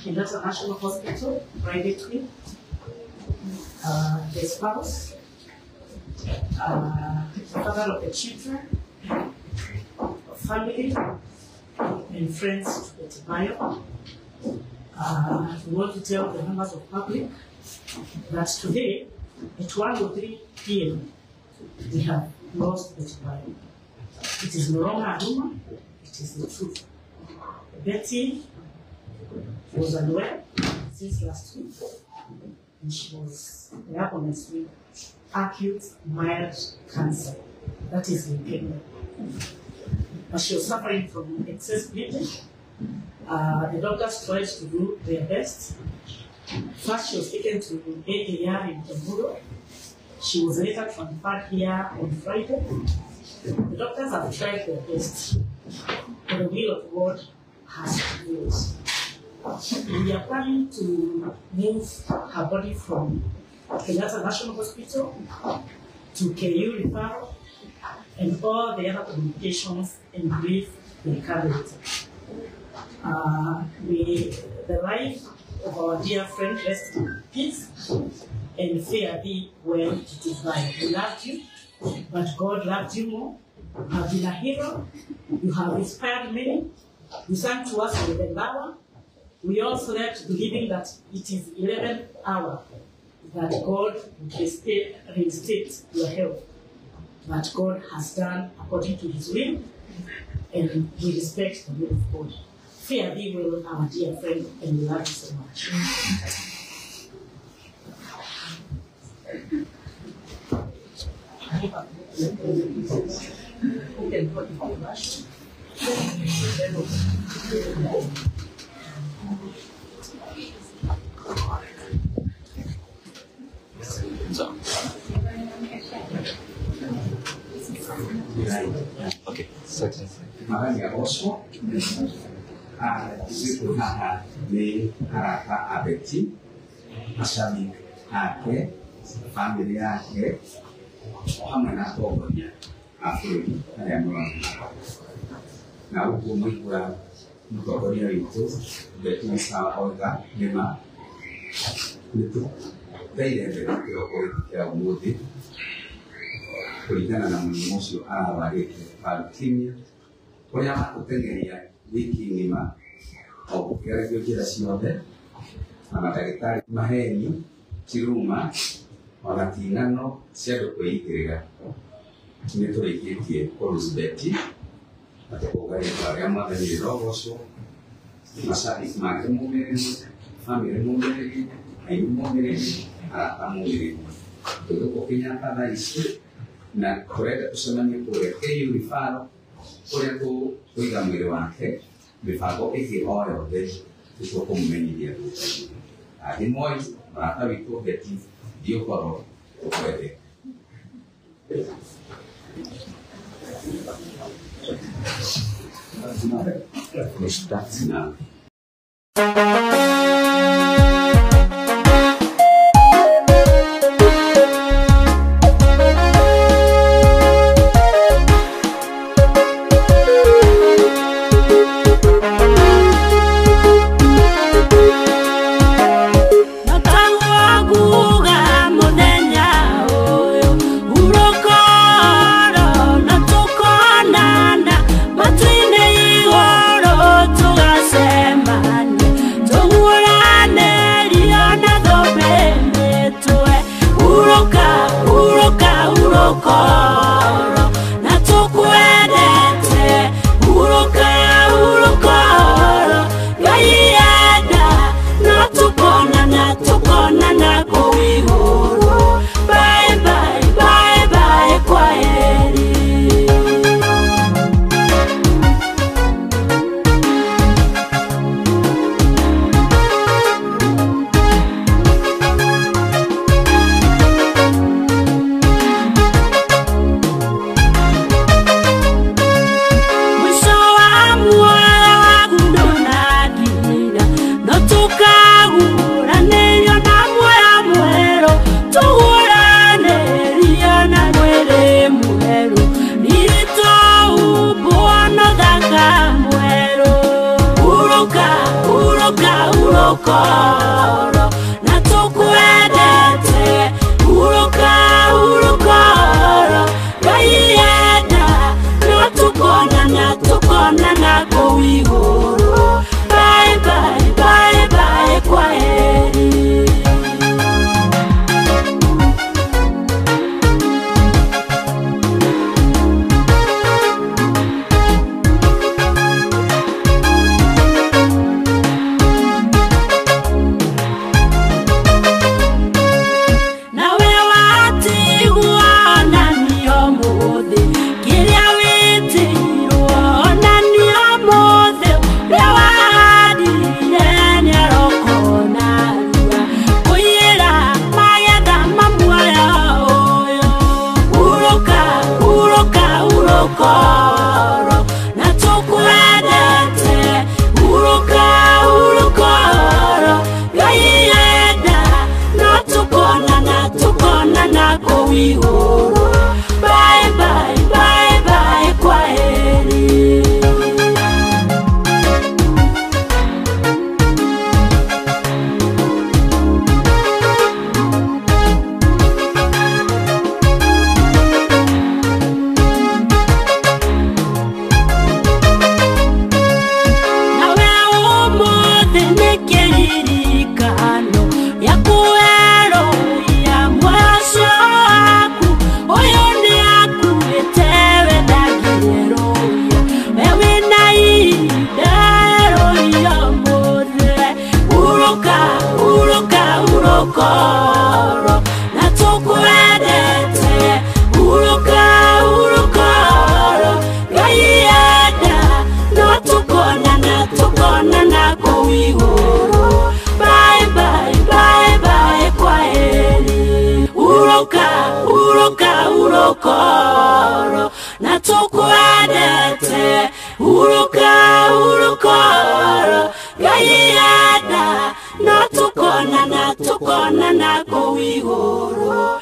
Kenyatta National Hospital privately. The spouse, the father of the children, family, and friends to Etibayo. We want to tell the members of public that today at 1:03 p.m. we have lost Etibayo. It is no longer a rumor, it is the truth. Betty was unwell since last week, and she was diagnosed with acute mild cancer, that is leukemia. But she was suffering from excess bleeding. The doctors tried to do their best. First, she was taken to AAR in Kemburo. She was later transferred here on Friday. The doctors have tried their best, but the will of God has prevailed. We are planning to move her body from Kenyatta National Hospital to KU referral and all the other communications and brief will come later. The life of our dear friend rest in peace and fare thee well it is thine. We loved you, but God loved you more. You have been a hero. You have inspired many. You sang to us in the 11th hour. We also left believing that it is 11th hour that God would reinstate your health. But God has done according to his will, and we respect the will of God. Fear thee well, our dear friend, and we love you so much. Okay, second. Makanya also siku hapa ni haraka abeti mashabiki ake familia yake hamwe na togonya afuri ya mwana na huko mwikwa mtokoria itu betu sawa oga lima itu baile ndio kwa umuthi kulingana na mmoja awareke alkimia kuria makutengeria wiki ngima au kugeragio njira ciothe na madagitari maheni kiruma wagatingano cia andu kwĩigĩrĩra nĩ tũrĩkĩtie Elizabeth na tũkũgaĩra arĩa mathanĩrĩ rogoco mashabiki make mũmĩrĩru famĩlĩ mũmĩrĩru aini mũmĩrĩru arata mũmĩrĩru tũgũkũ Kenyatta thaa ici na kurenda tusemanie kule KU referral kule kuiga mwili wake mipango ĩngĩ o yothe nĩguo kũmũmenyithia thĩ moi marata witũ Betty ndiũkorwo ũkwende Matwine igoro tugasema urokoro na tukwendete uroka urokoro gaienda no tukona na kuiguru bye bye bye bye kwaheri urokoro na tukwendete uroka urokoro gaienda no tukona na kuiguru bye bye bye bye kwaheri urokoro na tukwendete uroka urokoro gaienda no tukona na kuiguru bye bye bye bye kwaheri uroka urokoro na tukwendete uroka urokoro gaienda no tukona na kuiguru